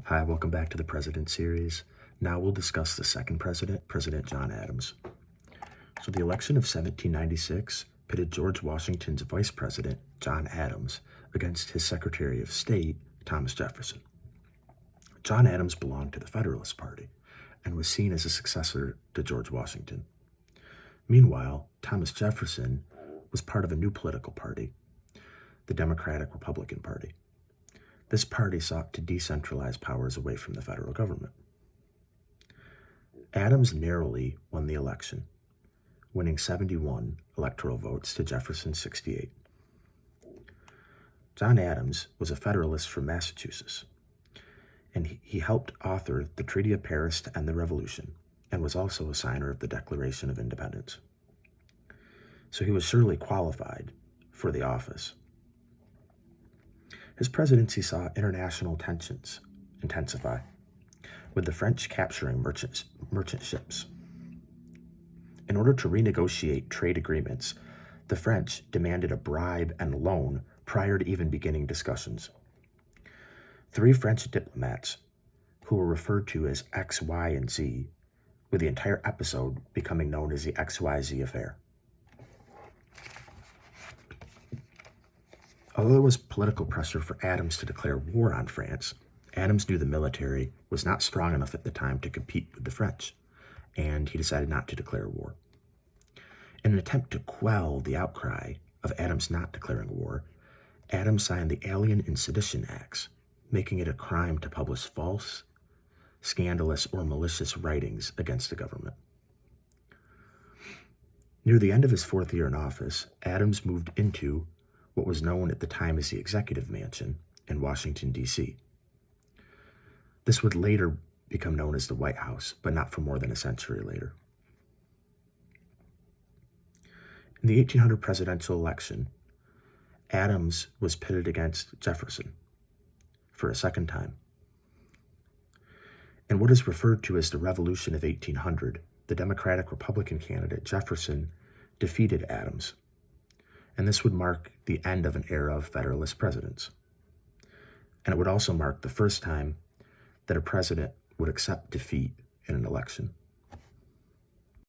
Hi, welcome back to the President series. Now we'll discuss the second president, President John Adams. So the election of 1796 pitted George Washington's vice president, John Adams, against his Secretary of State, Thomas Jefferson. John Adams belonged to the Federalist Party and was seen as a successor to George Washington. Meanwhile, Thomas Jefferson was part of a new political party, the Democratic Republican Party. This party sought to decentralize powers away from the federal government. Adams narrowly won the election, winning 71 electoral votes to Jefferson's 68. John Adams was a Federalist from Massachusetts, and he helped author the Treaty of Paris to end the Revolution, and was also a signer of the Declaration of Independence. So he was surely qualified for the office. His presidency saw international tensions intensify, with the French capturing merchant ships. In order to renegotiate trade agreements, the French demanded a bribe and loan prior to even beginning discussions. 3 French diplomats, who were referred to as X, Y, and Z, with the entire episode becoming known as the XYZ affair. Although there was political pressure for Adams to declare war on France, Adams knew the military was not strong enough at the time to compete with the French, and he decided not to declare war. In an attempt to quell the outcry of Adams not declaring war, Adams signed the Alien and Sedition Acts, making it a crime to publish false, scandalous, or malicious writings against the government. Near the end of his 4th year in office, Adams moved into what was known at the time as the Executive Mansion in Washington, D.C. This would later become known as the White House, but not for more than a century later. In the 1800 presidential election, Adams was pitted against Jefferson for a second time. In what is referred to as the Revolution of 1800, the Democratic Republican candidate Jefferson defeated Adams, and this would mark the end of an era of Federalist presidents. And it would also mark the first time that a president would accept defeat in an election.